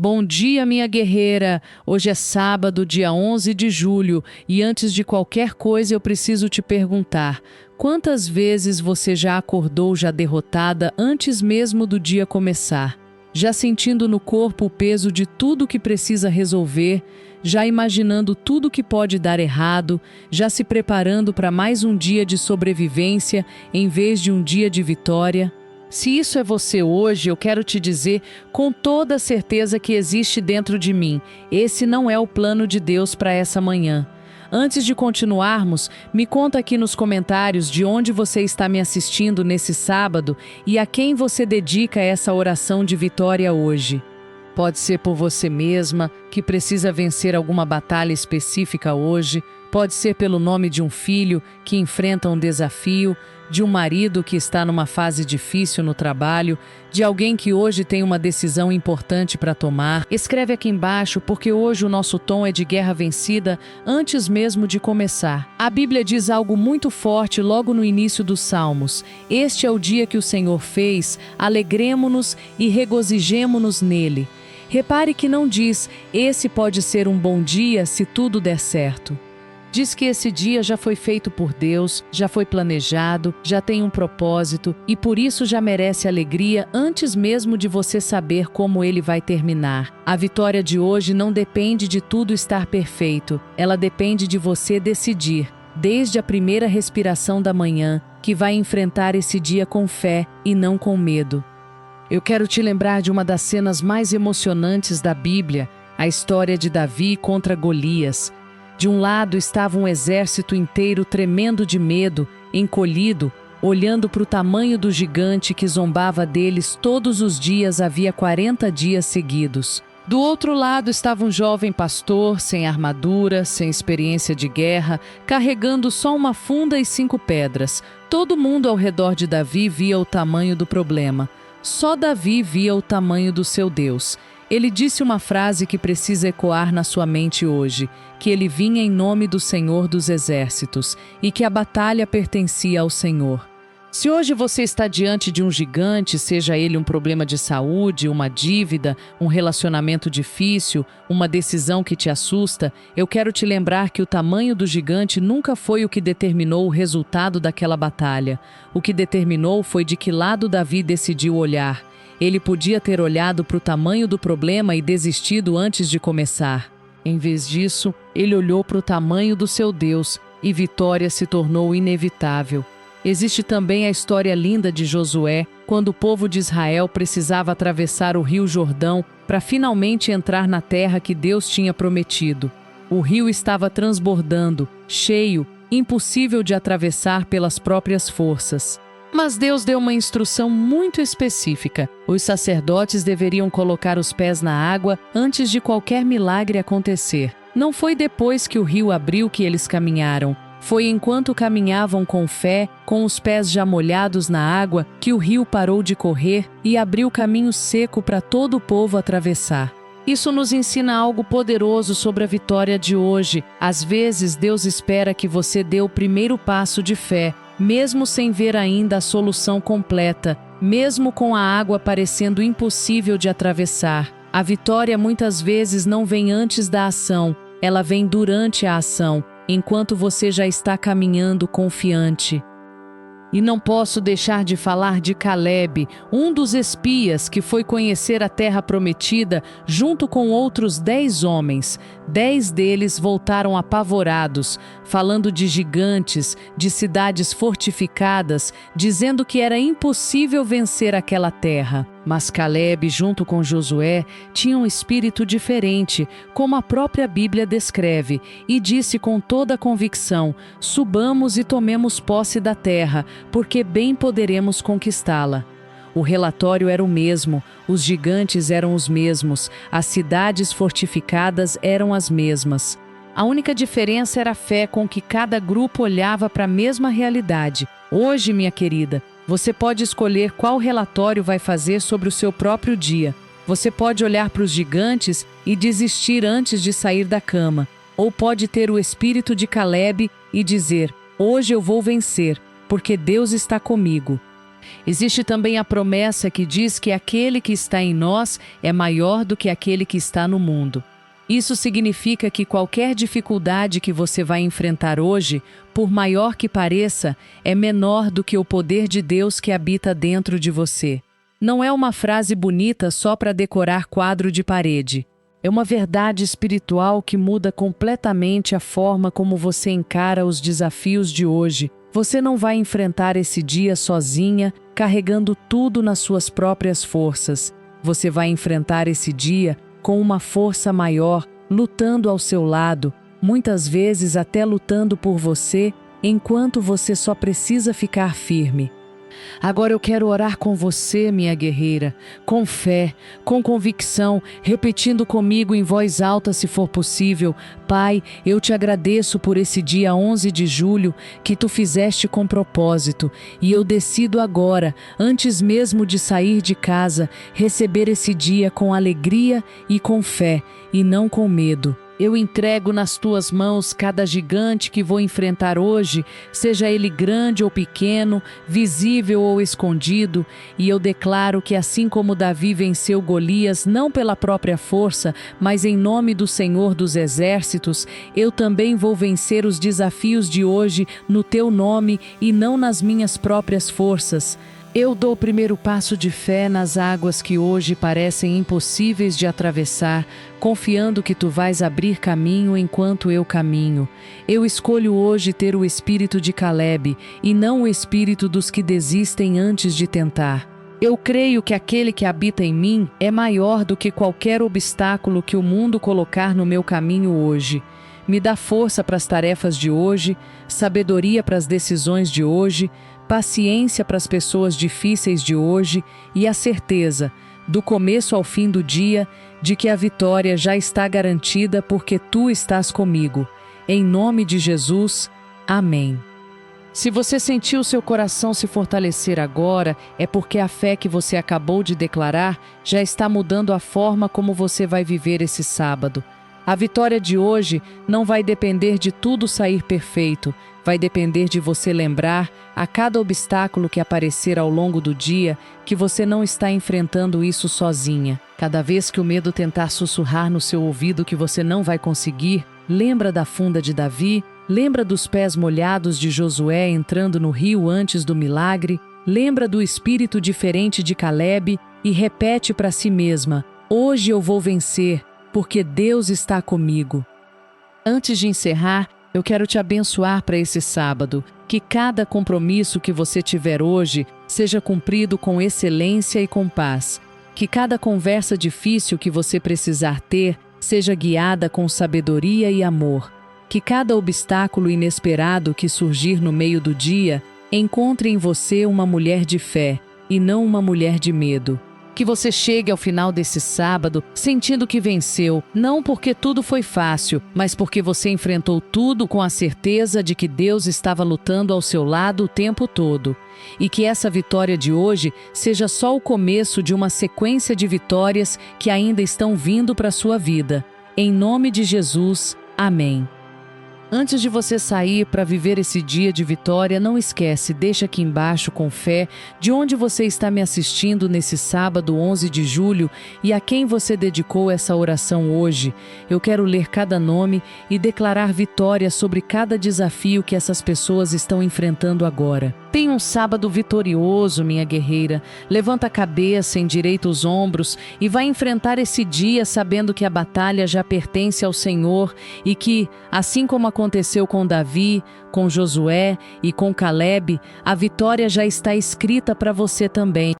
Bom dia, minha guerreira! Hoje é sábado, dia 11 de julho, e antes de qualquer coisa eu preciso te perguntar: quantas vezes você já acordou já derrotada antes mesmo do dia começar? Já sentindo no corpo o peso de tudo que precisa resolver, já imaginando tudo que pode dar errado, já se preparando para mais um dia de sobrevivência em vez de um dia de vitória? Se isso é você hoje, eu quero te dizer com toda certeza que existe dentro de mim. Esse não é o plano de Deus para essa manhã. Antes de continuarmos, me conta aqui nos comentários de onde você está me assistindo nesse sábado e a quem você dedica essa oração de vitória hoje. Pode ser por você mesma, que precisa vencer alguma batalha específica hoje. Pode ser pelo nome de um filho que enfrenta um desafio, de um marido que está numa fase difícil no trabalho, de alguém que hoje tem uma decisão importante para tomar. Escreve aqui embaixo, porque hoje o nosso tom é de guerra vencida antes mesmo de começar. A Bíblia diz algo muito forte logo no início dos Salmos. Este é o dia que o Senhor fez, alegremo-nos e regozijemo-nos nele. Repare que não diz, esse pode ser um bom dia se tudo der certo. Diz que esse dia já foi feito por Deus, já foi planejado, já tem um propósito e por isso já merece alegria antes mesmo de você saber como ele vai terminar. A vitória de hoje não depende de tudo estar perfeito, ela depende de você decidir, desde a primeira respiração da manhã, que vai enfrentar esse dia com fé e não com medo. Eu quero te lembrar de uma das cenas mais emocionantes da Bíblia, a história de Davi contra Golias. De um lado estava um exército inteiro tremendo de medo, encolhido, olhando para o tamanho do gigante que zombava deles todos os dias havia 40 dias seguidos. Do outro lado estava um jovem pastor, sem armadura, sem experiência de guerra, carregando só uma funda e 5 pedras. Todo mundo ao redor de Davi via o tamanho do problema. Só Davi via o tamanho do seu Deus. Ele disse uma frase que precisa ecoar na sua mente hoje, que ele vinha em nome do Senhor dos Exércitos e que a batalha pertencia ao Senhor. Se hoje você está diante de um gigante, seja ele um problema de saúde, uma dívida, um relacionamento difícil, uma decisão que te assusta, eu quero te lembrar que o tamanho do gigante nunca foi o que determinou o resultado daquela batalha. O que determinou foi de que lado Davi decidiu olhar. Ele podia ter olhado para o tamanho do problema e desistido antes de começar. Em vez disso, ele olhou para o tamanho do seu Deus e vitória se tornou inevitável. Existe também a história linda de Josué, quando o povo de Israel precisava atravessar o rio Jordão para finalmente entrar na terra que Deus tinha prometido. O rio estava transbordando, cheio, impossível de atravessar pelas próprias forças. Mas Deus deu uma instrução muito específica. Os sacerdotes deveriam colocar os pés na água antes de qualquer milagre acontecer. Não foi depois que o rio abriu que eles caminharam. Foi enquanto caminhavam com fé, com os pés já molhados na água, que o rio parou de correr e abriu caminho seco para todo o povo atravessar. Isso nos ensina algo poderoso sobre a vitória de hoje. Às vezes, Deus espera que você dê o primeiro passo de fé, mesmo sem ver ainda a solução completa, mesmo com a água parecendo impossível de atravessar. A vitória muitas vezes não vem antes da ação, ela vem durante a ação, enquanto você já está caminhando confiante. E não posso deixar de falar de Caleb, um dos espias que foi conhecer a terra prometida junto com outros 10 homens. 10 deles voltaram apavorados, falando de gigantes, de cidades fortificadas, dizendo que era impossível vencer aquela terra. Mas Caleb, junto com Josué, tinha um espírito diferente, como a própria Bíblia descreve, e disse com toda a convicção: subamos e tomemos posse da terra, porque bem poderemos conquistá-la. O relatório era o mesmo, os gigantes eram os mesmos, as cidades fortificadas eram as mesmas. A única diferença era a fé com que cada grupo olhava para a mesma realidade. Hoje, minha querida, você pode escolher qual relatório vai fazer sobre o seu próprio dia. Você pode olhar para os gigantes e desistir antes de sair da cama. Ou pode ter o espírito de Caleb e dizer: hoje eu vou vencer, porque Deus está comigo. Existe também a promessa que diz que aquele que está em nós é maior do que aquele que está no mundo. Isso significa que qualquer dificuldade que você vai enfrentar hoje, por maior que pareça, é menor do que o poder de Deus que habita dentro de você. Não é uma frase bonita só para decorar quadro de parede. É uma verdade espiritual que muda completamente a forma como você encara os desafios de hoje. Você não vai enfrentar esse dia sozinha, carregando tudo nas suas próprias forças. Você vai enfrentar esse dia com uma força maior, lutando ao seu lado, muitas vezes até lutando por você, enquanto você só precisa ficar firme. Agora eu quero orar com você, minha guerreira, com fé, com convicção, repetindo comigo em voz alta se for possível. Pai, eu te agradeço por esse dia 11 de julho que tu fizeste com propósito, e eu decido agora, antes mesmo de sair de casa, receber esse dia com alegria e com fé, e não com medo. Eu entrego nas tuas mãos cada gigante que vou enfrentar hoje, seja ele grande ou pequeno, visível ou escondido, e eu declaro que assim como Davi venceu Golias não pela própria força, mas em nome do Senhor dos Exércitos, eu também vou vencer os desafios de hoje no teu nome e não nas minhas próprias forças. Eu dou o primeiro passo de fé nas águas que hoje parecem impossíveis de atravessar, confiando que tu vais abrir caminho enquanto eu caminho. Eu escolho hoje ter o espírito de Calebe e não o espírito dos que desistem antes de tentar. Eu creio que aquele que habita em mim é maior do que qualquer obstáculo que o mundo colocar no meu caminho hoje. Me dá força para as tarefas de hoje, sabedoria para as decisões de hoje, paciência para as pessoas difíceis de hoje e a certeza, do começo ao fim do dia, de que a vitória já está garantida porque tu estás comigo. Em nome de Jesus, amém. Se você sentiu seu coração se fortalecer agora, é porque a fé que você acabou de declarar já está mudando a forma como você vai viver esse sábado. A vitória de hoje não vai depender de tudo sair perfeito, vai depender de você lembrar, a cada obstáculo que aparecer ao longo do dia, que você não está enfrentando isso sozinha. Cada vez que o medo tentar sussurrar no seu ouvido que você não vai conseguir, lembra da funda de Davi, lembra dos pés molhados de Josué entrando no rio antes do milagre, lembra do espírito diferente de Calebe e repete para si mesma: hoje eu vou vencer, porque Deus está comigo. Antes de encerrar, eu quero te abençoar para esse sábado, que cada compromisso que você tiver hoje seja cumprido com excelência e com paz, que cada conversa difícil que você precisar ter seja guiada com sabedoria e amor, que cada obstáculo inesperado que surgir no meio do dia encontre em você uma mulher de fé e não uma mulher de medo. Que você chegue ao final desse sábado sentindo que venceu, não porque tudo foi fácil, mas porque você enfrentou tudo com a certeza de que Deus estava lutando ao seu lado o tempo todo. E que essa vitória de hoje seja só o começo de uma sequência de vitórias que ainda estão vindo para a sua vida. Em nome de Jesus, amém. Antes de você sair para viver esse dia de vitória, não esquece, deixa aqui embaixo com fé de onde você está me assistindo nesse sábado 11 de julho e a quem você dedicou essa oração hoje. Eu quero ler cada nome e declarar vitória sobre cada desafio que essas pessoas estão enfrentando agora. Tenha um sábado vitorioso, minha guerreira. Levanta a cabeça, endireita os ombros e vai enfrentar esse dia sabendo que a batalha já pertence ao Senhor e que, assim como aconteceu com Davi, com Josué e com Calebe, a vitória já está escrita para você também.